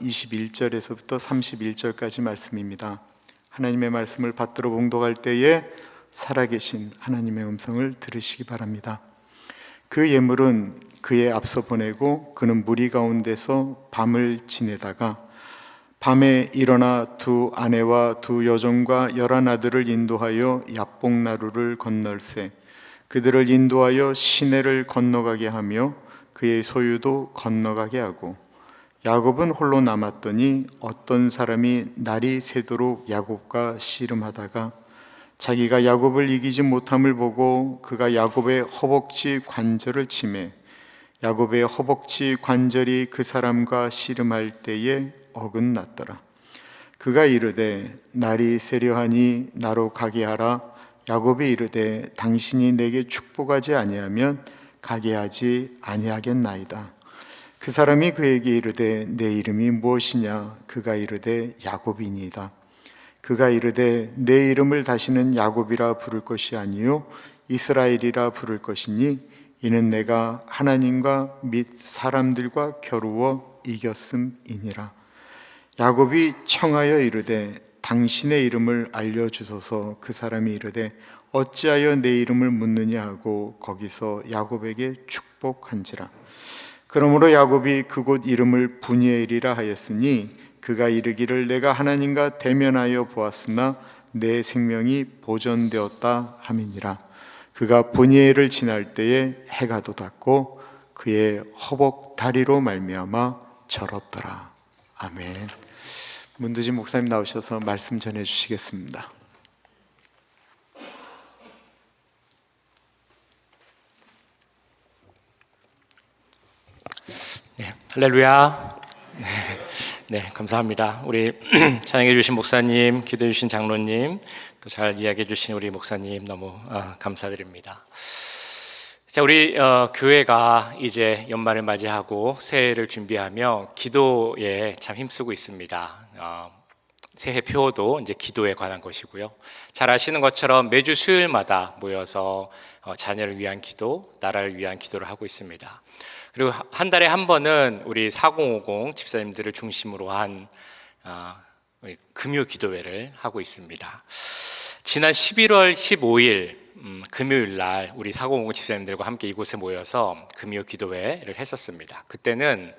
21절에서부터 31절까지 말씀입니다. 하나님의 말씀을 받들어 봉독할 때에 살아계신 하나님의 음성을 들으시기 바랍니다. 그 예물은 그의 앞서 보내고 그는 무리 가운데서 밤을 지내다가 밤에 일어나 두 아내와 두 여종과 11 아들을 인도하여 야복나루를 건널세 그들을 인도하여 시내를 건너가게 하며 그의 소유도 건너가게 하고 야곱은 홀로 남았더니 어떤 사람이 날이 새도록 야곱과 씨름하다가 자기가 야곱을 이기지 못함을 보고 그가 야곱의 허벅지 관절을 치매 야곱의 허벅지 관절이 그 사람과 씨름할 때에 어긋났더라. 그가 이르되 날이 세려하니 나로 가게 하라. 야곱이 이르되 당신이 내게 축복하지 아니하면 가게 하지 아니하겠나이다. 그 사람이 그에게 이르되 내 이름이 무엇이냐? 그가 이르되 야곱이니이다. 그가 이르되 내 이름을 다시는 야곱이라 부를 것이 아니요 이스라엘이라 부를 것이니 이는 내가 하나님과 및 사람들과 겨루어 이겼음이니라. 야곱이 청하여 이르되 당신의 이름을 알려주소서. 그 사람이 이르되 어찌하여 내 이름을 묻느냐 하고 거기서 야곱에게 축복한지라. 그러므로 야곱이 그곳 이름을 브니엘이라 하였으니 그가 이르기를 내가 하나님과 대면하여 보았으나 내 생명이 보존되었다 함이니라. 그가 브니엘을 지날 때에 해가 돋았고 그의 허벅 다리로 말미암아 절었더라. 아멘. 문두진 목사님 나오셔서 말씀 전해 주시겠습니다. 네, 할렐루야. 네, 감사합니다. 우리 찬양해 주신 목사님, 기도해 주신 장로님, 또 잘 이야기해 주신 우리 목사님 너무 감사드립니다. 자, 우리 교회가 이제 연말을 맞이하고 새해를 준비하며 기도에 참 힘쓰고 있습니다. 새해 표어도 이제 기도에 관한 것이고요. 잘 아시는 것처럼 매주 수요일마다 모여서 자녀를 위한 기도, 나라를 위한 기도를 하고 있습니다. 그리고 한 달에 한 번은 우리 4050 집사님들을 중심으로 한 금요 기도회를 하고 있습니다. 지난 11월 15일 금요일 날 우리 4050 집사님들과 함께 이곳에 모여서 금요 기도회를 했었습니다. 그때는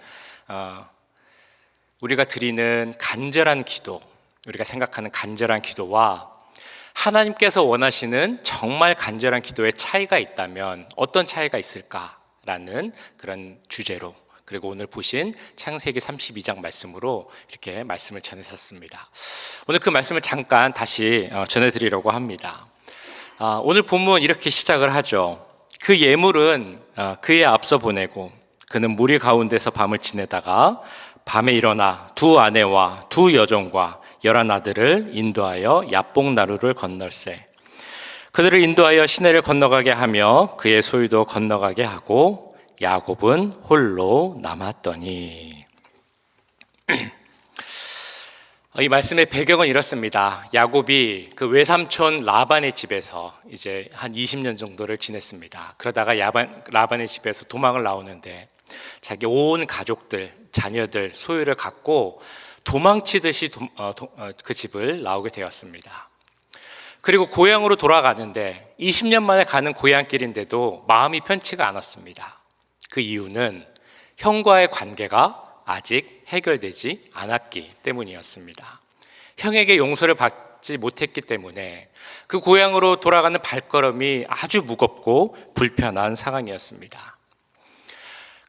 우리가 드리는 간절한 기도, 우리가 생각하는 간절한 기도와 하나님께서 원하시는 정말 간절한 기도의 차이가 있다면 어떤 차이가 있을까라는 그런 주제로, 그리고 오늘 보신 창세기 32장 말씀으로 이렇게 말씀을 전했었습니다. 오늘 그 말씀을 잠깐 다시 전해드리려고 합니다. 오늘 본문 이렇게 시작을 하죠. 그 예물은 그의 앞서 보내고 그는 무리 가운데서 밤을 지내다가 밤에 일어나 두 아내와 두 여종과 11 아들을 인도하여 야복나루를 건널세 그들을 인도하여 시내를 건너가게 하며 그의 소유도 건너가게 하고 야곱은 홀로 남았더니. 이 말씀의 배경은 이렇습니다. 야곱이 그 외삼촌 라반의 집에서 이제 한 20년 정도를 지냈습니다. 그러다가 라반의 집에서 도망을 나오는데 자기 온 가족들, 자녀들, 소유를 갖고 도망치듯이 그 집을 나오게 되었습니다. 그리고 고향으로 돌아가는데 20년 만에 가는 고향길인데도 마음이 편치가 않았습니다. 그 이유는 형과의 관계가 아직 해결되지 않았기 때문이었습니다. 형에게 용서를 받지 못했기 때문에 그 고향으로 돌아가는 발걸음이 아주 무겁고 불편한 상황이었습니다.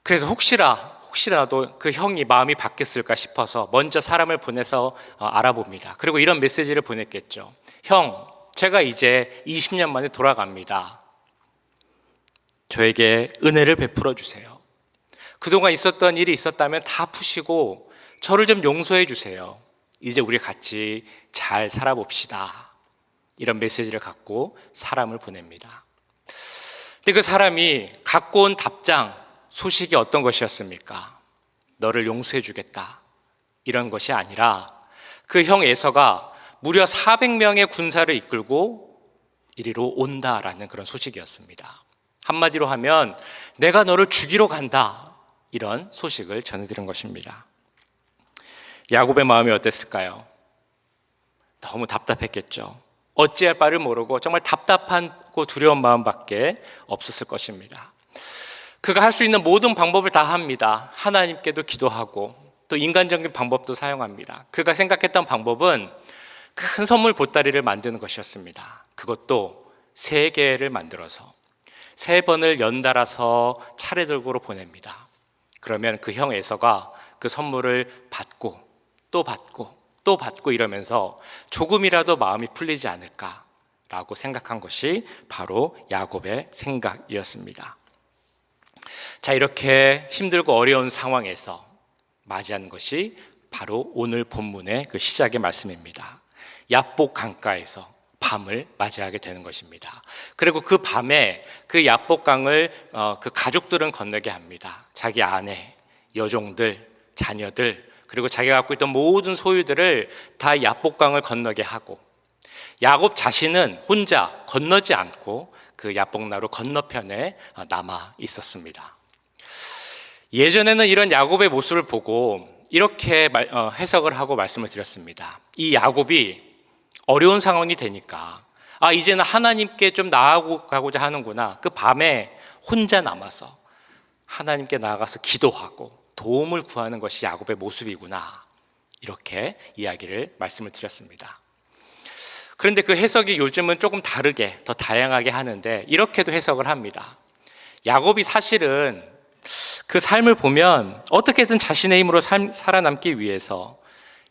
그래서 혹시라도 그 형이 마음이 바뀌었을까 싶어서 먼저 사람을 보내서 알아봅니다. 그리고 이런 메시지를 보냈겠죠. 형, 제가 이제 20년 만에 돌아갑니다. 저에게 은혜를 베풀어 주세요. 그동안 있었던 일이 있었다면 다 푸시고 저를 좀 용서해 주세요. 이제 우리 같이 잘 살아봅시다. 이런 메시지를 갖고 사람을 보냅니다. 근데 그 사람이 갖고 온 답장, 소식이 어떤 것이었습니까? 너를 용서해 주겠다. 이런 것이 아니라 그 형 에서가 무려 400명의 군사를 이끌고 이리로 온다라는 그런 소식이었습니다. 한마디로 하면 내가 너를 죽이러 간다, 이런 소식을 전해드린 것입니다. 야곱의 마음이 어땠을까요? 너무 답답했겠죠. 어찌할 바를 모르고 정말 답답하고 두려운 마음밖에 없었을 것입니다. 그가 할 수 있는 모든 방법을 다 합니다. 하나님께도 기도하고 또 인간적인 방법도 사용합니다. 그가 생각했던 방법은 큰 선물 보따리를 만드는 것이었습니다. 그것도 3개를 만들어서 3번을 연달아서 차례들고로 보냅니다. 그러면 그 형 에서가 그 선물을 받고 또 받고 또 받고 이러면서 조금이라도 마음이 풀리지 않을까라고 생각한 것이 바로 야곱의 생각이었습니다. 자, 이렇게 힘들고 어려운 상황에서 맞이한 것이 바로 오늘 본문의 그 시작의 말씀입니다. 야복 강가에서 밤을 맞이하게 되는 것입니다. 그리고 그 밤에 그 야복강을 그 가족들은 건너게 합니다. 자기 아내, 여종들, 자녀들, 그리고 자기가 갖고 있던 모든 소유들을 다 야복강을 건너게 하고 야곱 자신은 혼자 건너지 않고 그 야복나루 건너편에 남아 있었습니다. 예전에는 이런 야곱의 모습을 보고 이렇게 해석을 하고 말씀을 드렸습니다. 이 야곱이 어려운 상황이 되니까 이제는 하나님께 좀 나아가고자 하는구나. 그 밤에 혼자 남아서 하나님께 나아가서 기도하고 도움을 구하는 것이 야곱의 모습이구나. 이렇게 말씀을 드렸습니다. 그런데 그 해석이 요즘은 조금 다르게 더 다양하게 하는데 이렇게도 해석을 합니다. 야곱이 사실은 그 삶을 보면 어떻게든 자신의 힘으로 살아남기 위해서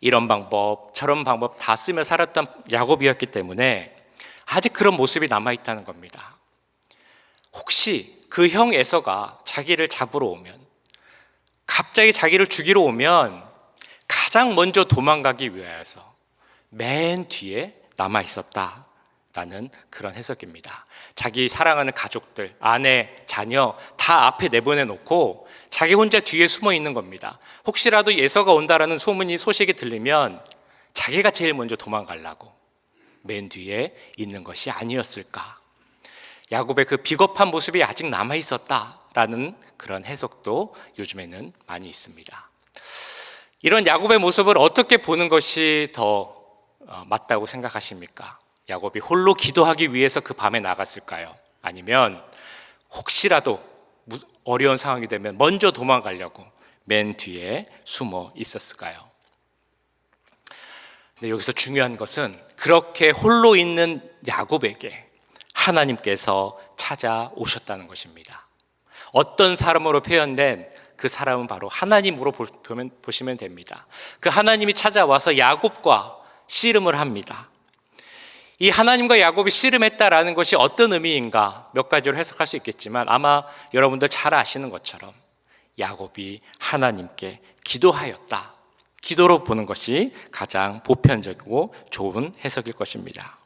이런 방법 저런 방법 다 쓰며 살았던 야곱이었기 때문에 아직 그런 모습이 남아있다는 겁니다. 혹시 그 형 에서가 자기를 잡으러 오면, 갑자기 자기를 죽이러 오면 가장 먼저 도망가기 위해서 맨 뒤에 남아 있었다라는 그런 해석입니다. 자기 사랑하는 가족들, 아내, 자녀 다 앞에 내보내놓고 자기 혼자 뒤에 숨어 있는 겁니다. 혹시라도 예서가 온다라는 소식이 들리면 자기가 제일 먼저 도망가려고 맨 뒤에 있는 것이 아니었을까. 야곱의 그 비겁한 모습이 아직 남아 있었다라는 그런 해석도 요즘에는 많이 있습니다. 이런 야곱의 모습을 어떻게 보는 것이 더 맞다고 생각하십니까? 야곱이 홀로 기도하기 위해서 그 밤에 나갔을까요? 아니면 혹시라도 어려운 상황이 되면 먼저 도망가려고 맨 뒤에 숨어 있었을까요? 근데 여기서 중요한 것은 그렇게 홀로 있는 야곱에게 하나님께서 찾아오셨다는 것입니다. 어떤 사람으로 표현된 그 사람은 바로 하나님으로 보시면 됩니다. 그 하나님이 찾아와서 야곱과 씨름을 합니다. 이 하나님과 야곱이 씨름했다라는 것이 어떤 의미인가 몇 가지로 해석할 수 있겠지만 아마 여러분들 잘 아시는 것처럼 야곱이 하나님께 기도하였다. 기도로 보는 것이 가장 보편적이고 좋은 해석일 것입니다.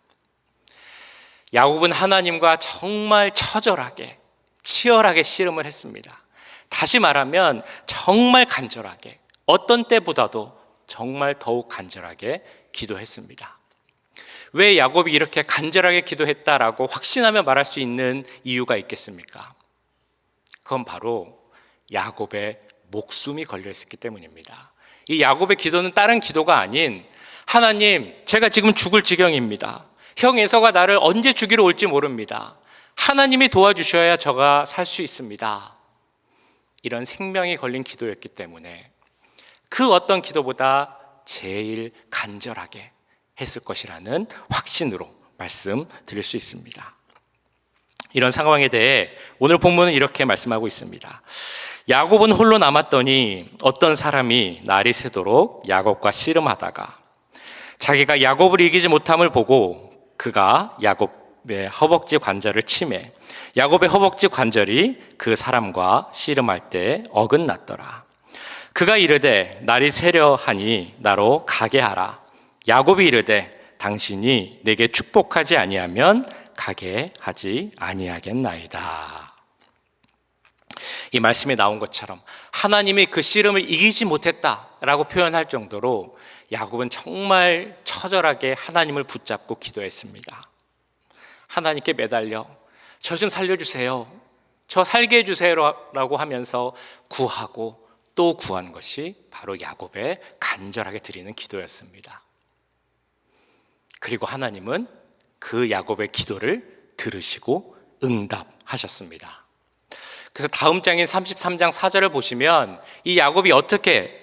야곱은 하나님과 정말 처절하게 치열하게 씨름을 했습니다. 다시 말하면 정말 간절하게, 어떤 때보다도 정말 더욱 간절하게 기도했습니다. 왜 야곱이 이렇게 간절하게 기도했다라고 확신하며 말할 수 있는 이유가 있겠습니까? 그건 바로 야곱의 목숨이 걸려 있었기 때문입니다. 이 야곱의 기도는 다른 기도가 아닌 하나님, 제가 지금 죽을 지경입니다. 형 에서가 나를 언제 죽이러 올지 모릅니다. 하나님이 도와주셔야 저가 살 수 있습니다. 이런 생명이 걸린 기도였기 때문에 그 어떤 기도보다 제일 간절하게 했을 것이라는 확신으로 말씀드릴 수 있습니다. 이런 상황에 대해 오늘 본문은 이렇게 말씀하고 있습니다. 야곱은 홀로 남았더니 어떤 사람이 날이 새도록 야곱과 씨름하다가 자기가 야곱을 이기지 못함을 보고 그가 야곱의 허벅지 관절을 치매 야곱의 허벅지 관절이 그 사람과 씨름할 때 어긋났더라. 그가 이르되 날이 새려 하니 나로 가게 하라. 야곱이 이르되 당신이 내게 축복하지 아니하면 가게 하지 아니하겠나이다. 이 말씀에 나온 것처럼 하나님이 그 씨름을 이기지 못했다라고 표현할 정도로 야곱은 정말 처절하게 하나님을 붙잡고 기도했습니다. 하나님께 매달려 저 좀 살려주세요, 저 살게 해주세요 라고 하면서 구하고 또 구한 것이 바로 야곱의 간절하게 드리는 기도였습니다. 그리고 하나님은 그 야곱의 기도를 들으시고 응답하셨습니다. 그래서 다음 장인 33장 4절을 보시면 이 야곱이 어떻게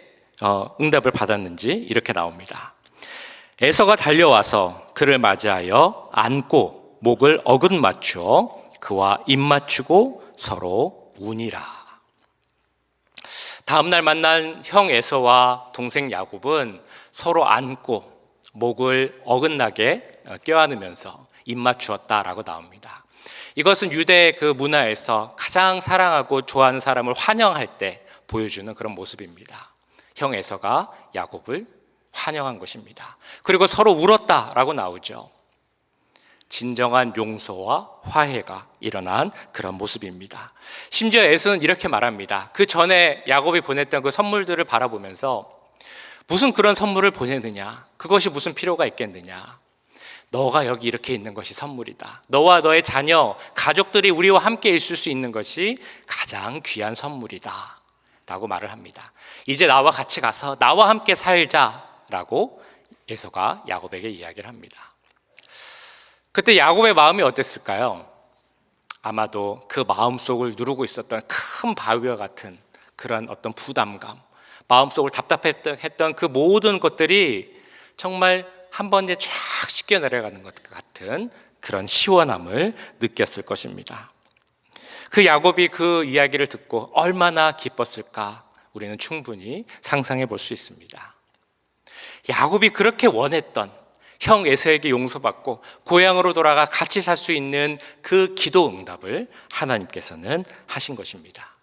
응답을 받았는지 이렇게 나옵니다. 에서가 달려와서 그를 맞이하여 안고 목을 어긋 맞추어 그와 입 맞추고 서로 우니라. 다음날 만난 형 에서와 동생 야곱은 서로 안고 목을 어긋나게 껴안으면서 입 맞추었다라고 나옵니다. 이것은 유대 그 문화에서 가장 사랑하고 좋아하는 사람을 환영할 때 보여주는 그런 모습입니다. 형 에서가 야곱을 환영한 것입니다. 그리고 서로 울었다라고 나오죠. 진정한 용서와 화해가 일어난 그런 모습입니다. 심지어 에서는 이렇게 말합니다. 그 전에 야곱이 보냈던 그 선물들을 바라보면서 무슨 그런 선물을 보내느냐, 그것이 무슨 필요가 있겠느냐, 너가 여기 이렇게 있는 것이 선물이다. 너와 너의 자녀, 가족들이 우리와 함께 있을 수 있는 것이 가장 귀한 선물이다 라고 말을 합니다. 이제 나와 같이 가서 나와 함께 살자 라고 에서가 야곱에게 이야기를 합니다. 그때 야곱의 마음이 어땠을까요? 아마도 그 마음속을 누르고 있었던 큰 바위와 같은 그런 어떤 부담감, 마음속을 답답했던 그 모든 것들이 정말 한 번에 쫙 씻겨 내려가는 것 같은 그런 시원함을 느꼈을 것입니다. 그 야곱이 그 이야기를 듣고 얼마나 기뻤을까 우리는 충분히 상상해 볼 수 있습니다. 야곱이 그렇게 원했던 형 에서에게 용서받고 고향으로 돌아가 같이 살 수 있는 그 기도 응답을 하나님께서는 하신 것입니다.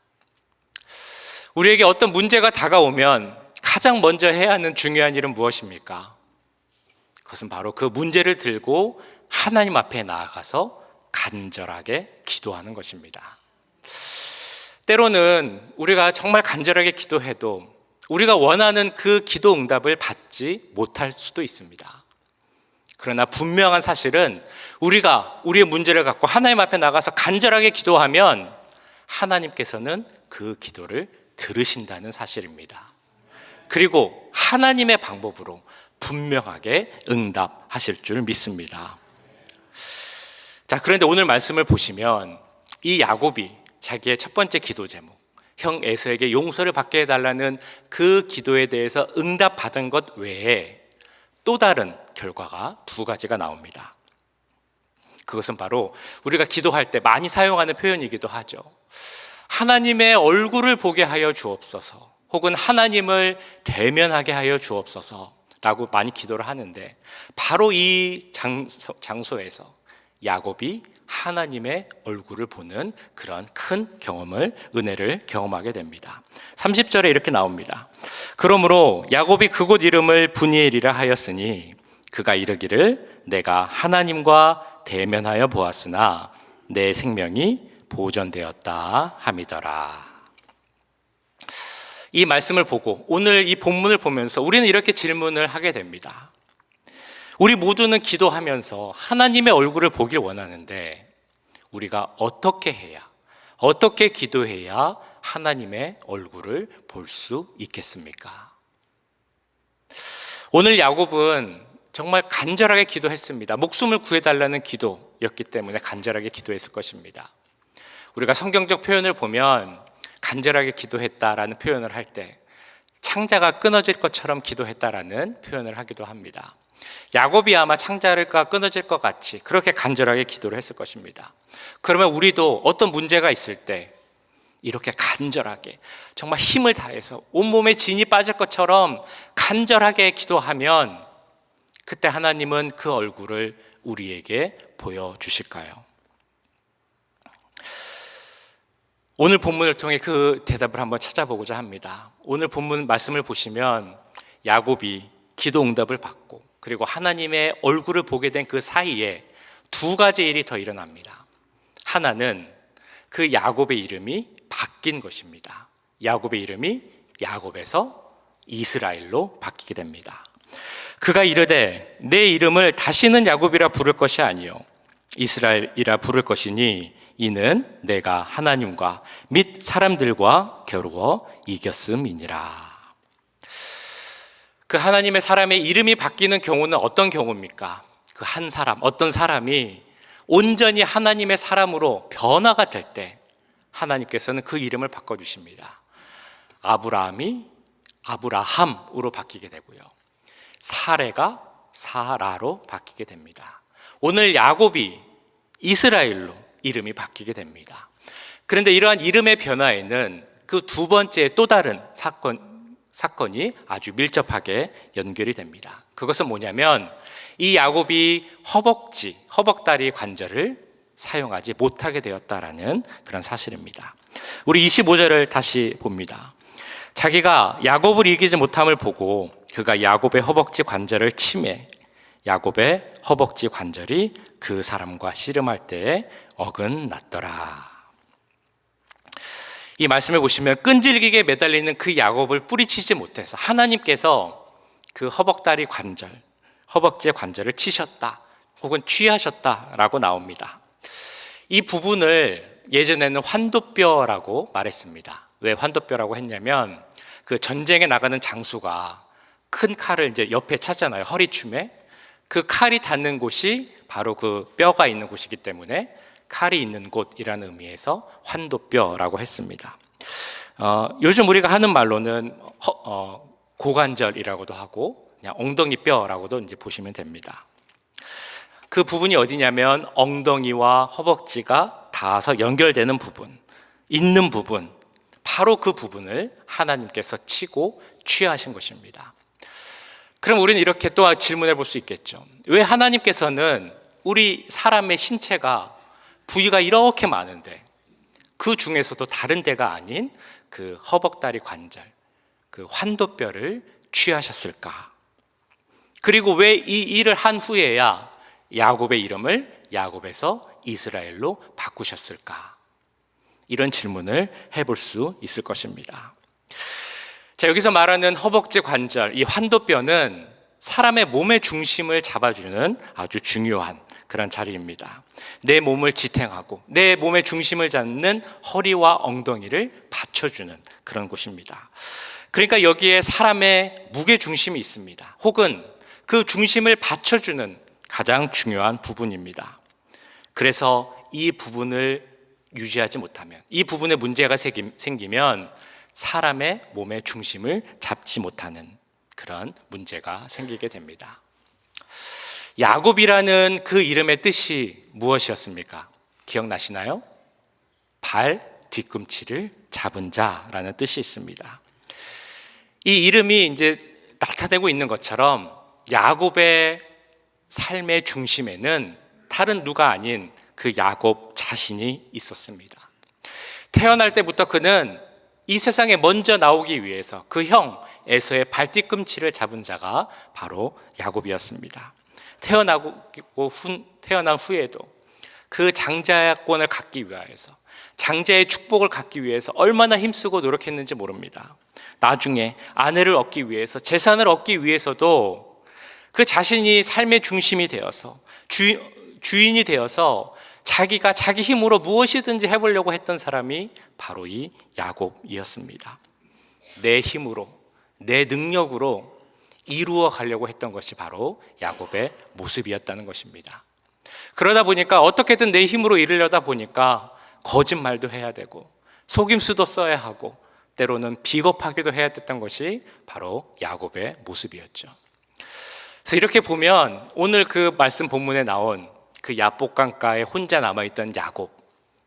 우리에게 어떤 문제가 다가오면 가장 먼저 해야 하는 중요한 일은 무엇입니까? 그것은 바로 그 문제를 들고 하나님 앞에 나아가서 간절하게 기도하는 것입니다. 때로는 우리가 정말 간절하게 기도해도 우리가 원하는 그 기도 응답을 받지 못할 수도 있습니다. 그러나 분명한 사실은 우리가 우리의 문제를 갖고 하나님 앞에 나가서 간절하게 기도하면 하나님께서는 그 기도를 들으신다는 사실입니다. 그리고 하나님의 방법으로 분명하게 응답하실 줄 믿습니다. 자, 그런데 오늘 말씀을 보시면 이 야곱이 자기의 첫 번째 기도 제목, 형 에서에게 용서를 받게 해달라는 그 기도에 대해서 응답받은 것 외에 또 다른 결과가 두 가지가 나옵니다. 그것은 바로 우리가 기도할 때 많이 사용하는 표현이기도 하죠. 하나님의 얼굴을 보게 하여 주옵소서, 혹은 하나님을 대면하게 하여 주옵소서 라고 많이 기도를 하는데, 바로 이 장소에서 야곱이 하나님의 얼굴을 보는 그런 큰 경험을, 은혜를 경험하게 됩니다. 30절에 이렇게 나옵니다. 그러므로 야곱이 그곳 이름을 브니엘이라 하였으니 그가 이르기를 내가 하나님과 대면하여 보았으나 내 생명이 보존되었다 함이더라. 이 말씀을 보고 오늘 이 본문을 보면서 우리는 이렇게 질문을 하게 됩니다. 우리 모두는 기도하면서 하나님의 얼굴을 보길 원하는데 우리가 어떻게 해야, 어떻게 기도해야 하나님의 얼굴을 볼 수 있겠습니까? 오늘 야곱은 정말 간절하게 기도했습니다. 목숨을 구해달라는 기도였기 때문에 간절하게 기도했을 것입니다. 우리가 성경적 표현을 보면 간절하게 기도했다라는 표현을 할 때 창자가 끊어질 것처럼 기도했다라는 표현을 하기도 합니다. 야곱이 아마 창자가 끊어질 것 같이 그렇게 간절하게 기도를 했을 것입니다. 그러면 우리도 어떤 문제가 있을 때 이렇게 간절하게 정말 힘을 다해서 온몸에 진이 빠질 것처럼 간절하게 기도하면 그때 하나님은 그 얼굴을 우리에게 보여주실까요? 오늘 본문을 통해 그 대답을 한번 찾아보고자 합니다. 오늘 본문 말씀을 보시면 야곱이 기도 응답을 받고 그리고 하나님의 얼굴을 보게 된 그 사이에 두 가지 일이 더 일어납니다. 하나는 그 야곱의 이름이 바뀐 것입니다. 야곱의 이름이 야곱에서 이스라엘로 바뀌게 됩니다. 그가 이르되 내 이름을 다시는 야곱이라 부를 것이 아니요 이스라엘이라 부를 것이니 이는 내가 하나님과 및 사람들과 겨루어 이겼음이니라. 그 하나님의 사람의 이름이 바뀌는 경우는 어떤 경우입니까? 그 한 사람, 어떤 사람이 온전히 하나님의 사람으로 변화가 될 때 하나님께서는 그 이름을 바꿔주십니다. 아브라함이 아브라함으로 바뀌게 되고요, 사레가 사라로 바뀌게 됩니다. 오늘 야곱이 이스라엘로 이름이 바뀌게 됩니다. 그런데 이러한 이름의 변화에는 그 두 번째 또 다른 사건이 아주 밀접하게 연결이 됩니다. 그것은 뭐냐면 이 야곱이 허벅다리 관절을 사용하지 못하게 되었다라는 그런 사실입니다. 우리 25절을 다시 봅니다. 자기가 야곱을 이기지 못함을 보고 그가 야곱의 허벅지 관절을 치매 야곱의 허벅지 관절이 그 사람과 씨름할 때에 어긋났더라. 이 말씀을 보시면 끈질기게 매달리는 그 야곱을 뿌리치지 못해서 하나님께서 그 허벅지의 관절을 치셨다 혹은 취하셨다라고 나옵니다. 이 부분을 예전에는 환도뼈라고 말했습니다. 왜 환도뼈라고 했냐면 그 전쟁에 나가는 장수가 큰 칼을 이제 옆에 차잖아요. 허리춤에. 그 칼이 닿는 곳이 바로 그 뼈가 있는 곳이기 때문에 칼이 있는 곳이라는 의미에서 환도뼈라고 했습니다. 요즘 우리가 하는 말로는 고관절이라고도 하고 그냥 엉덩이뼈라고도 이제 보시면 됩니다. 그 부분이 어디냐면 엉덩이와 허벅지가 닿아서 연결되는 부분, 있는 부분, 바로 그 부분을 하나님께서 치고 취하신 것입니다. 그럼 우리는 이렇게 또 질문해 볼 수 있겠죠. 왜 하나님께서는 우리 사람의 신체가 부위가 이렇게 많은데 그 중에서도 다른 데가 아닌 그 허벅다리 관절, 그 환도뼈를 취하셨을까? 그리고 왜 이 일을 한 후에야 야곱의 이름을 야곱에서 이스라엘로 바꾸셨을까? 이런 질문을 해볼 수 있을 것입니다. 자, 여기서 말하는 허벅지 관절, 이 환도뼈는 사람의 몸의 중심을 잡아주는 아주 중요한 그런 자리입니다. 내 몸을 지탱하고 내 몸의 중심을 잡는 허리와 엉덩이를 받쳐주는 그런 곳입니다. 그러니까 여기에 사람의 무게 중심이 있습니다. 혹은 그 중심을 받쳐주는 가장 중요한 부분입니다. 그래서 이 부분을 유지하지 못하면, 이 부분에 문제가 생기면 사람의 몸의 중심을 잡지 못하는 그런 문제가 생기게 됩니다. 야곱이라는 그 이름의 뜻이 무엇이었습니까? 기억나시나요? 발 뒤꿈치를 잡은 자라는 뜻이 있습니다. 이 이름이 이제 나타내고 있는 것처럼 야곱의 삶의 중심에는 다른 누가 아닌 그 야곱 자신이 있었습니다. 태어날 때부터 그는 이 세상에 먼저 나오기 위해서 그 형 에서의 발뒤꿈치를 잡은 자가 바로 야곱이었습니다. 태어난 후에도 그 장자권을 갖기 위해서, 장자의 축복을 갖기 위해서 얼마나 힘쓰고 노력했는지 모릅니다. 나중에 아내를 얻기 위해서, 재산을 얻기 위해서도 그 자신이 삶의 중심이 되어서 주인이 되어서 자기가 자기 힘으로 무엇이든지 해보려고 했던 사람이 바로 이 야곱이었습니다. 내 힘으로, 내 능력으로 이루어 가려고 했던 것이 바로 야곱의 모습이었다는 것입니다. 그러다 보니까 어떻게든 내 힘으로 이루려다 보니까 거짓말도 해야 되고 속임수도 써야 하고 때로는 비겁하기도 해야 됐던 것이 바로 야곱의 모습이었죠. 그래서 이렇게 보면 오늘 그 말씀 본문에 나온 그 야복강가에 혼자 남아있던 야곱,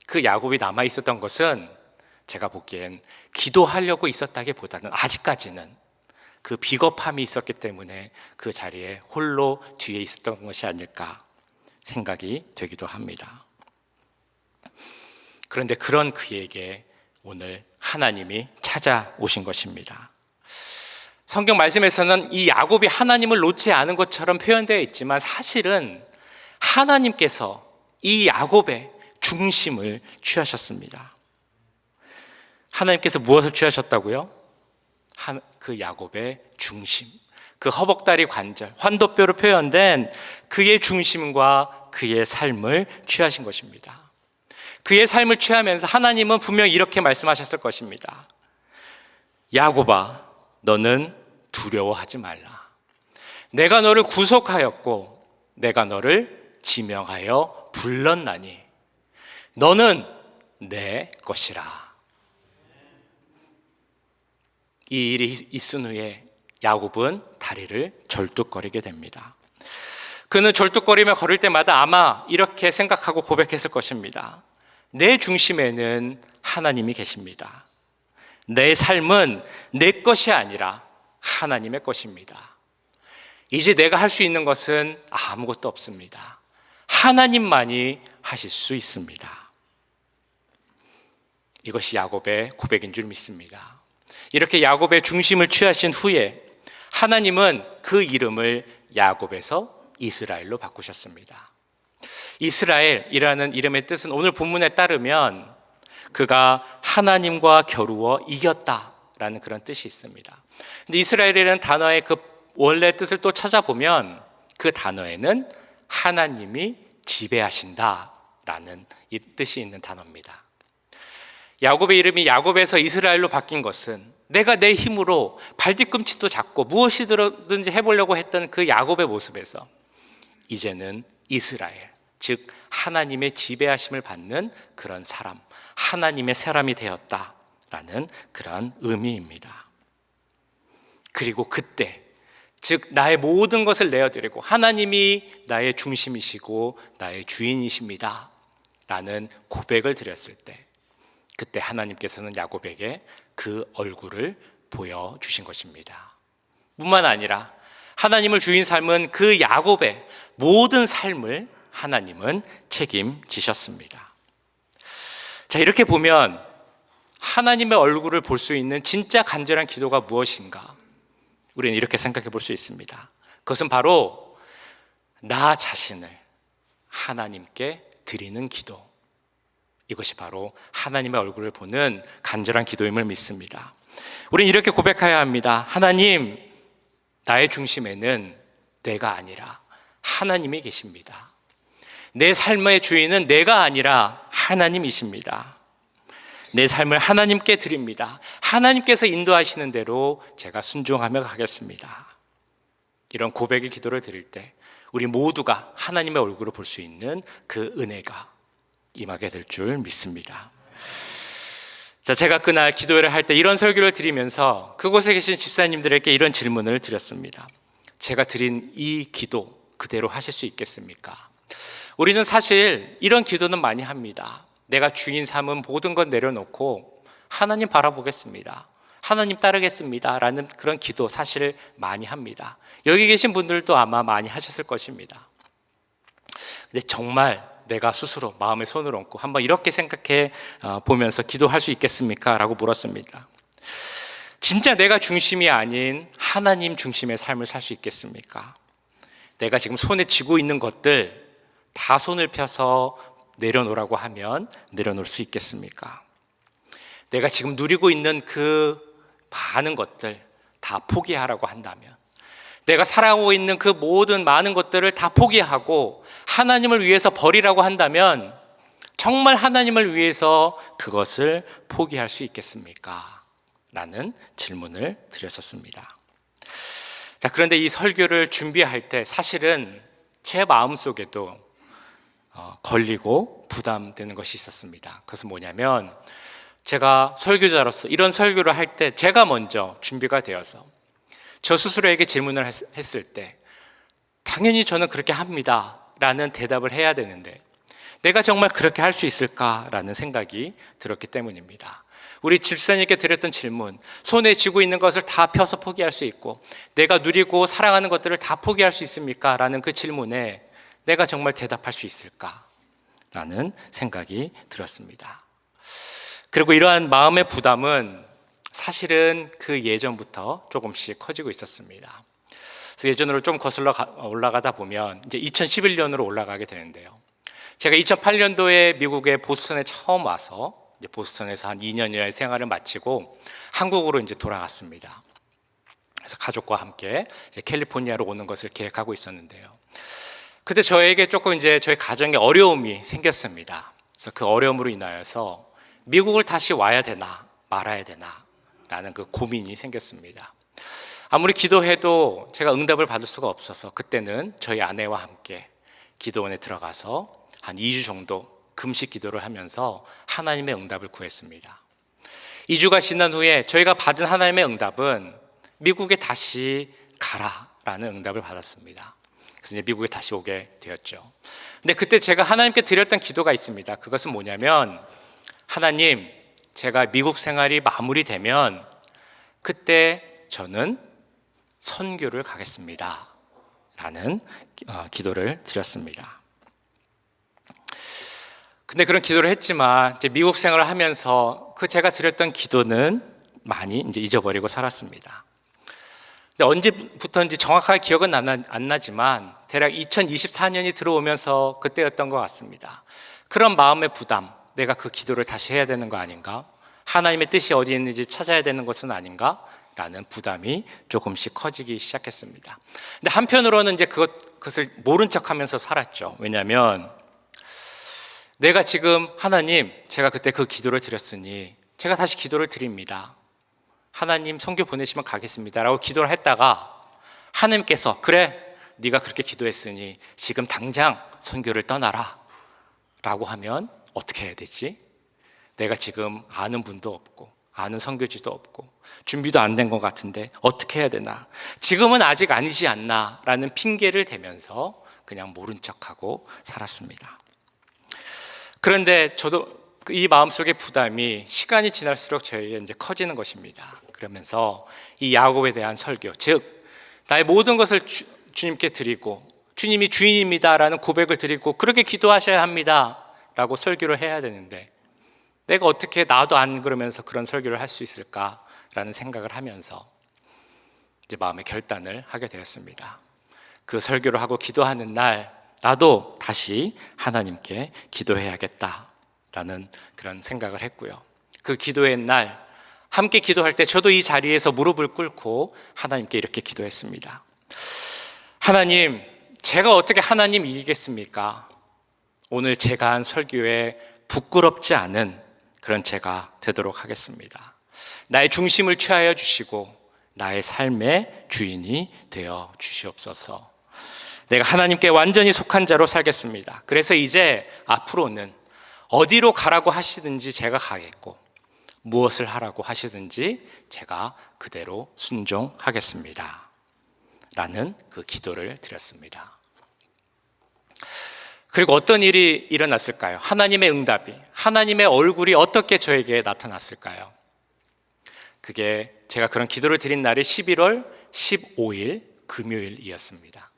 그 야곱이 남아있었던 것은 제가 보기엔 기도하려고 있었다기보다는 아직까지는 그 비겁함이 있었기 때문에 그 자리에 홀로 뒤에 있었던 것이 아닐까 생각이 되기도 합니다. 그런데 그런 그에게 오늘 하나님이 찾아오신 것입니다. 성경 말씀에서는 이 야곱이 하나님을 놓지 않은 것처럼 표현되어 있지만 사실은 하나님께서 이 야곱의 중심을 취하셨습니다. 하나님께서 무엇을 취하셨다고요? 그 야곱의 중심, 그 허벅다리 관절, 환도뼈로 표현된 그의 중심과 그의 삶을 취하신 것입니다. 그의 삶을 취하면서 하나님은 분명히 이렇게 말씀하셨을 것입니다. 야곱아, 너는 두려워하지 말라. 내가 너를 구속하였고 내가 너를 지명하여 불렀나니 너는 내 것이라. 이 일이 있은 후에 야곱은 다리를 절뚝거리게 됩니다. 그는 절뚝거리며 걸을 때마다 아마 이렇게 생각하고 고백했을 것입니다. 내 중심에는 하나님이 계십니다. 내 삶은 내 것이 아니라 하나님의 것입니다. 이제 내가 할 수 있는 것은 아무것도 없습니다. 하나님만이 하실 수 있습니다. 이것이 야곱의 고백인 줄 믿습니다. 이렇게 야곱의 중심을 취하신 후에 하나님은 그 이름을 야곱에서 이스라엘로 바꾸셨습니다. 이스라엘이라는 이름의 뜻은 오늘 본문에 따르면 그가 하나님과 겨루어 이겼다라는 그런 뜻이 있습니다. 근데 이스라엘이라는 단어의 그 원래 뜻을 또 찾아보면 그 단어에는 하나님이 지배하신다라는 이 뜻이 있는 단어입니다. 야곱의 이름이 야곱에서 이스라엘로 바뀐 것은 내가 내 힘으로 발뒤꿈치도 잡고 무엇이든지 해보려고 했던 그 야곱의 모습에서 이제는 이스라엘, 즉 하나님의 지배하심을 받는 그런 사람, 하나님의 사람이 되었다라는 그런 의미입니다. 그리고 그때, 즉 나의 모든 것을 내어드리고 하나님이 나의 중심이시고 나의 주인이십니다 라는 고백을 드렸을 때, 그때 하나님께서는 야곱에게 그 얼굴을 보여주신 것입니다. 뿐만 아니라 하나님을 주인 삶은 그 야곱의 모든 삶을 하나님은 책임지셨습니다. 자, 이렇게 보면 하나님의 얼굴을 볼 수 있는 진짜 간절한 기도가 무엇인가? 우리는 이렇게 생각해 볼 수 있습니다. 그것은 바로 나 자신을 하나님께 드리는 기도. 이것이 바로 하나님의 얼굴을 보는 간절한 기도임을 믿습니다. 우리는 이렇게 고백해야 합니다. 하나님, 나의 중심에는 내가 아니라 하나님이 계십니다. 내 삶의 주인은 내가 아니라 하나님이십니다. 내 삶을 하나님께 드립니다. 하나님께서 인도하시는 대로 제가 순종하며 가겠습니다. 이런 고백의 기도를 드릴 때 우리 모두가 하나님의 얼굴을 볼 수 있는 그 은혜가 임하게 될 줄 믿습니다. 자, 제가 그날 기도회를 할 때 이런 설교를 드리면서 그곳에 계신 집사님들에게 이런 질문을 드렸습니다. 제가 드린 이 기도 그대로 하실 수 있겠습니까? 우리는 사실 이런 기도는 많이 합니다. 내가 주인 삼은 모든 것 내려놓고 하나님 바라보겠습니다. 하나님 따르겠습니다 라는 그런 기도 사실 많이 합니다. 여기 계신 분들도 아마 많이 하셨을 것입니다. 근데 정말 내가 스스로 마음에 손을 얹고 한번 이렇게 생각해 보면서 기도할 수 있겠습니까? 라고 물었습니다. 진짜 내가 중심이 아닌 하나님 중심의 삶을 살 수 있겠습니까? 내가 지금 손에 쥐고 있는 것들 다 손을 펴서 내려놓으라고 하면 내려놓을 수 있겠습니까? 내가 지금 누리고 있는 그 많은 것들 다 포기하라고 한다면, 내가 살아가고 있는 그 모든 많은 것들을 다 포기하고 하나님을 위해서 버리라고 한다면 정말 하나님을 위해서 그것을 포기할 수 있겠습니까? 라는 질문을 드렸었습니다. 자, 그런데 이 설교를 준비할 때 사실은 제 마음속에도 걸리고 부담되는 것이 있었습니다. 그것은 뭐냐면 제가 설교자로서 이런 설교를 할 때 제가 먼저 준비가 되어서 저 스스로에게 질문을 했을 때 당연히 저는 그렇게 합니다 라는 대답을 해야 되는데 내가 정말 그렇게 할 수 있을까라는 생각이 들었기 때문입니다. 우리 집사님께 드렸던 질문, 손에 쥐고 있는 것을 다 펴서 포기할 수 있고 내가 누리고 사랑하는 것들을 다 포기할 수 있습니까? 라는 그 질문에 내가 정말 대답할 수 있을까? 라는 생각이 들었습니다. 그리고 이러한 마음의 부담은 사실은 그 예전부터 조금씩 커지고 있었습니다. 그래서 예전으로 좀 거슬러 올라가다 보면 이제 2011년으로 올라가게 되는데요. 제가 2008년도에 미국의 보스턴에 처음 와서 이제 보스턴에서 한 2년여의 생활을 마치고 한국으로 이제 돌아갔습니다. 그래서 가족과 함께 이제 캘리포니아로 오는 것을 계획하고 있었는데요. 그때 저에게 조금 이제 저희 가정에 어려움이 생겼습니다. 그래서 그 어려움으로 인하여서 미국을 다시 와야 되나 말아야 되나 라는 그 고민이 생겼습니다. 아무리 기도해도 제가 응답을 받을 수가 없어서 그때는 저희 아내와 함께 기도원에 들어가서 한 2주 정도 금식 기도를 하면서 하나님의 응답을 구했습니다. 2주가 지난 후에 저희가 받은 하나님의 응답은 미국에 다시 가라라는 응답을 받았습니다. 그래서 이제 미국에 다시 오게 되었죠. 근데 그때 제가 하나님께 드렸던 기도가 있습니다. 그것은 뭐냐면, 하나님, 제가 미국 생활이 마무리되면 그때 저는 선교를 가겠습니다 라는 기도를 드렸습니다. 근데 그런 기도를 했지만 이제 미국 생활을 하면서 그 제가 드렸던 기도는 많이 이제 잊어버리고 살았습니다. 근데 언제부터인지 정확하게 기억은 안 나지만 대략 2024년이 들어오면서 그때였던 것 같습니다. 그런 마음의 부담, 내가 그 기도를 다시 해야 되는 거 아닌가? 하나님의 뜻이 어디 있는지 찾아야 되는 것은 아닌가? 라는 부담이 조금씩 커지기 시작했습니다. 근데 한편으로는 이제 그것을 모른 척 하면서 살았죠. 왜냐하면 내가 지금 하나님, 제가 그때 그 기도를 드렸으니 제가 다시 기도를 드립니다. 하나님 선교 보내시면 가겠습니다 라고 기도를 했다가 하나님께서 그래, 네가 그렇게 기도했으니 지금 당장 선교를 떠나라 라고 하면 어떻게 해야 되지? 내가 지금 아는 분도 없고 아는 선교지도 없고 준비도 안 된 것 같은데 어떻게 해야 되나? 지금은 아직 아니지 않나? 라는 핑계를 대면서 그냥 모른 척하고 살았습니다. 그런데 저도 이 마음속의 부담이 시간이 지날수록 저에게 이제 커지는 것입니다. 그러면서 이 야곱에 대한 설교, 즉 나의 모든 것을 주님께 드리고 주님이 주인입니다라는 고백을 드리고 그렇게 기도하셔야 합니다라고 설교를 해야 되는데 내가 어떻게 나도 안 그러면서 그런 설교를 할 수 있을까라는 생각을 하면서 이제 마음의 결단을 하게 되었습니다. 그 설교를 하고 기도하는 날 나도 다시 하나님께 기도해야겠다라는 그런 생각을 했고요. 그 기도의 날 함께 기도할 때 저도 이 자리에서 무릎을 꿇고 하나님께 이렇게 기도했습니다. 하나님, 제가 어떻게 하나님 이기겠습니까? 오늘 제가 한 설교에 부끄럽지 않은 그런 제가 되도록 하겠습니다. 나의 중심을 취하여 주시고 나의 삶의 주인이 되어 주시옵소서. 내가 하나님께 완전히 속한 자로 살겠습니다. 그래서 이제 앞으로는 어디로 가라고 하시든지 제가 가겠고 무엇을 하라고 하시든지 제가 그대로 순종하겠습니다 라는 그 기도를 드렸습니다. 그리고 어떤 일이 일어났을까요? 하나님의 응답이, 하나님의 얼굴이 어떻게 저에게 나타났을까요? 그게 제가 그런 기도를 드린 날이 11월 15일 금요일이었습니다.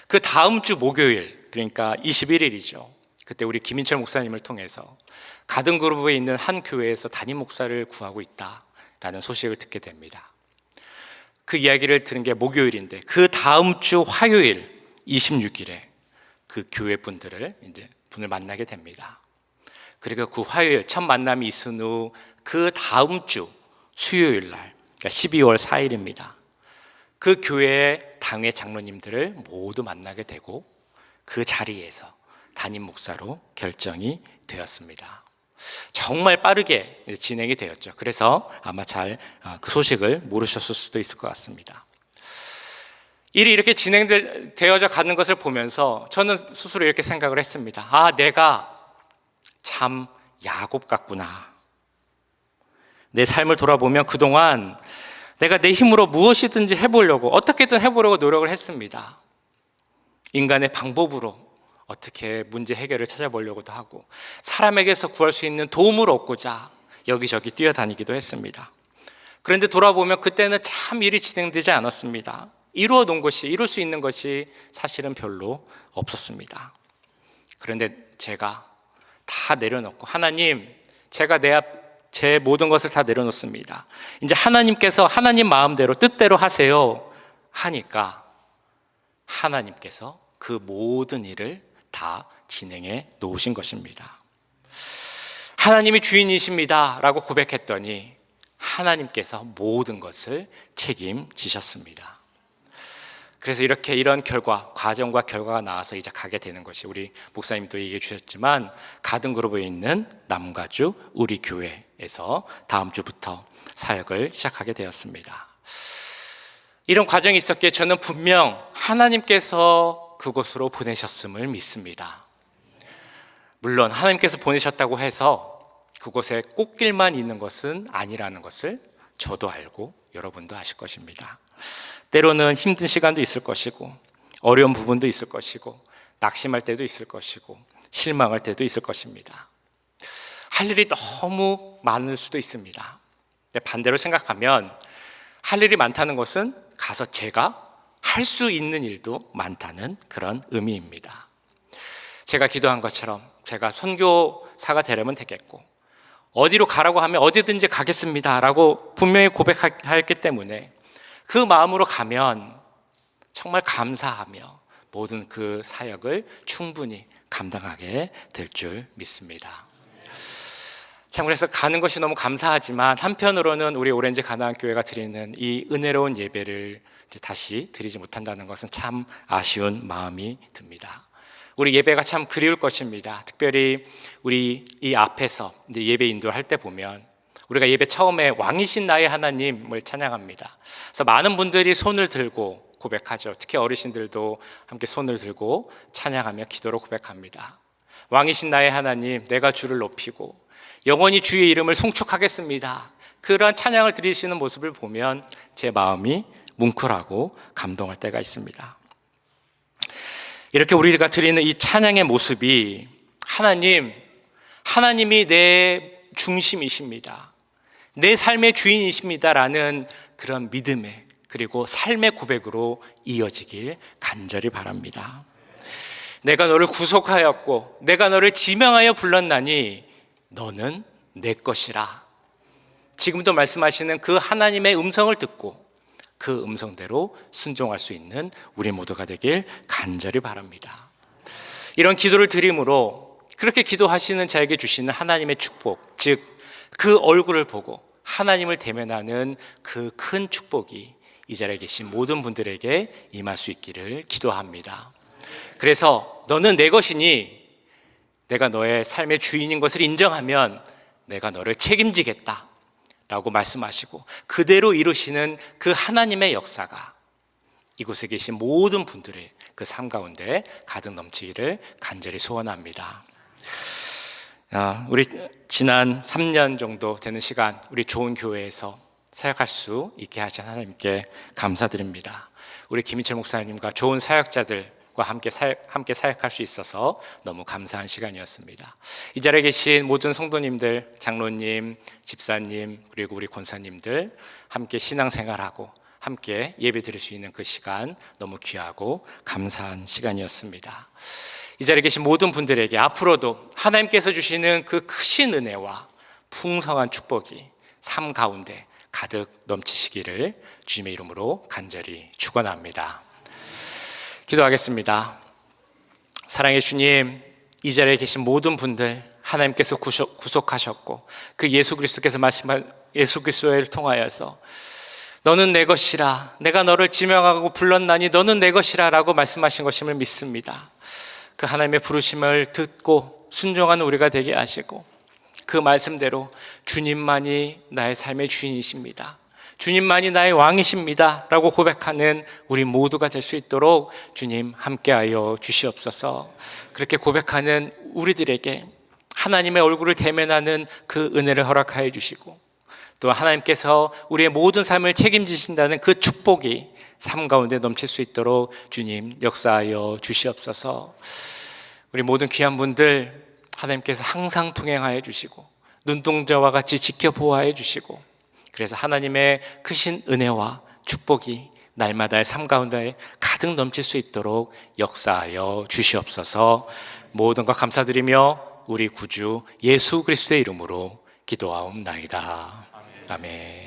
그 다음 주 목요일, 그러니까 21일이죠. 그때 우리 김인철 목사님을 통해서 가든그루브에 있는 한 교회에서 담임 목사를 구하고 있다라는 소식을 듣게 됩니다. 그 이야기를 들은 게 목요일인데 그 다음 주 화요일 26일에 그 교회 분들을 만나게 됩니다. 그리고 그 화요일 첫 만남이 있은 후 그 다음 주 수요일 날, 그러니까 12월 4일입니다. 그 교회의 당회 장로님들을 모두 만나게 되고 그 자리에서 담임 목사로 결정이 되었습니다. 정말 빠르게 진행이 되었죠. 그래서 아마 잘 그 소식을 모르셨을 수도 있을 것 같습니다. 일이 이렇게 진행되어져 가는 것을 보면서 저는 스스로 이렇게 생각을 했습니다. 아, 내가 참 야곱 같구나. 내 삶을 돌아보면 그동안 내가 내 힘으로 무엇이든지 해보려고, 어떻게든 해보려고 노력을 했습니다. 인간의 방법으로 어떻게 문제 해결을 찾아보려고도 하고 사람에게서 구할 수 있는 도움을 얻고자 여기저기 뛰어다니기도 했습니다. 그런데 돌아보면 그때는 참 일이 진행되지 않았습니다. 이룰 수 있는 것이 사실은 별로 없었습니다. 그런데 제가 다 내려놓고 하나님, 제가 제 모든 것을 다 내려놓습니다. 이제 하나님께서 하나님 마음대로 뜻대로 하세요 하니까 하나님께서 그 모든 일을 다 진행해 놓으신 것입니다. 하나님이 주인이십니다 라고 고백했더니 하나님께서 모든 것을 책임지셨습니다. 그래서 이렇게 이런 과정과 결과가 나와서 이제 가게 되는 것이 우리 목사님도 얘기해 주셨지만 가든그룹에 있는 남가주 우리 교회에서 다음 주부터 사역을 시작하게 되었습니다. 이런 과정이 있었기에 저는 분명 하나님께서 그곳으로 보내셨음을 믿습니다. 물론 하나님께서 보내셨다고 해서 그곳에 꽃길만 있는 것은 아니라는 것을 저도 알고 여러분도 아실 것입니다. 때로는 힘든 시간도 있을 것이고 어려운 부분도 있을 것이고 낙심할 때도 있을 것이고 실망할 때도 있을 것입니다. 할 일이 너무 많을 수도 있습니다. 근데 반대로 생각하면 할 일이 많다는 것은 가서 제가 할 수 있는 일도 많다는 그런 의미입니다. 제가 기도한 것처럼 제가 선교사가 되려면 되겠고 어디로 가라고 하면 어디든지 가겠습니다 라고 분명히 고백했기 때문에 그 마음으로 가면 정말 감사하며 모든 그 사역을 충분히 감당하게 될 줄 믿습니다. 참 그래서 가는 것이 너무 감사하지만 한편으로는 우리 오렌지 가나안교회가 드리는 이 은혜로운 예배를 이제 다시 드리지 못한다는 것은 참 아쉬운 마음이 듭니다. 우리 예배가 참 그리울 것입니다. 특별히 우리 이 앞에서 이제 예배 인도를 할 때 보면 우리가 예배 처음에 왕이신 나의 하나님을 찬양합니다. 그래서 많은 분들이 손을 들고 고백하죠. 특히 어르신들도 함께 손을 들고 찬양하며 기도로 고백합니다. 왕이신 나의 하나님, 내가 주를 높이고 영원히 주의 이름을 송축하겠습니다. 그러한 찬양을 드리시는 모습을 보면 제 마음이 뭉클하고 감동할 때가 있습니다. 이렇게 우리가 드리는 이 찬양의 모습이 하나님이 내 중심이십니다. 내 삶의 주인이십니다라는 그런 믿음의 그리고 삶의 고백으로 이어지길 간절히 바랍니다. 내가 너를 구속하였고 내가 너를 지명하여 불렀나니 너는 내 것이라. 지금도 말씀하시는 그 하나님의 음성을 듣고 그 음성대로 순종할 수 있는 우리 모두가 되길 간절히 바랍니다. 이런 기도를 드림으로 그렇게 기도하시는 자에게 주시는 하나님의 축복, 즉 그 얼굴을 보고 하나님을 대면하는 그 큰 축복이 이 자리에 계신 모든 분들에게 임할 수 있기를 기도합니다. 그래서 너는 내 것이니 내가 너의 삶의 주인인 것을 인정하면 내가 너를 책임지겠다 라고 말씀하시고 그대로 이루시는 그 하나님의 역사가 이곳에 계신 모든 분들의 그 삶 가운데 가득 넘치기를 간절히 소원합니다. 우리 지난 3년 정도 되는 시간 우리 좋은 교회에서 사역할 수 있게 하신 하나님께 감사드립니다. 우리 김인철 목사님과 좋은 사역자들과 함께 사역할 수 있어서 너무 감사한 시간이었습니다. 이 자리에 계신 모든 성도님들, 장로님, 집사님 그리고 우리 권사님들 함께 신앙생활하고 함께 예배 드릴 수 있는 그 시간 너무 귀하고 감사한 시간이었습니다. 이 자리에 계신 모든 분들에게 앞으로도 하나님께서 주시는 그 크신 은혜와 풍성한 축복이 삶 가운데 가득 넘치시기를 주님의 이름으로 간절히 축원합니다. 기도하겠습니다. 사랑의 주님, 이 자리에 계신 모든 분들 하나님께서 구속하셨고 그 예수 그리스도께서 말씀한 예수 그리스도를 통하여서 너는 내 것이라, 내가 너를 지명하고 불렀나니 너는 내 것이라 라고 말씀하신 것임을 믿습니다. 그 하나님의 부르심을 듣고 순종하는 우리가 되게 하시고 그 말씀대로 주님만이 나의 삶의 주인이십니다. 주님만이 나의 왕이십니다 라고 고백하는 우리 모두가 될 수 있도록 주님 함께하여 주시옵소서. 그렇게 고백하는 우리들에게 하나님의 얼굴을 대면하는 그 은혜를 허락하여 주시고 또 하나님께서 우리의 모든 삶을 책임지신다는 그 축복이 삶 가운데 넘칠 수 있도록 주님 역사하여 주시옵소서. 우리 모든 귀한 분들 하나님께서 항상 동행하여 주시고 눈동자와 같이 지켜보호하여 주시고 그래서 하나님의 크신 은혜와 축복이 날마다의 삶 가운데 가득 넘칠 수 있도록 역사하여 주시옵소서. 모든 것 감사드리며 우리 구주 예수 그리스도의 이름으로 기도하옵나이다. 아멘.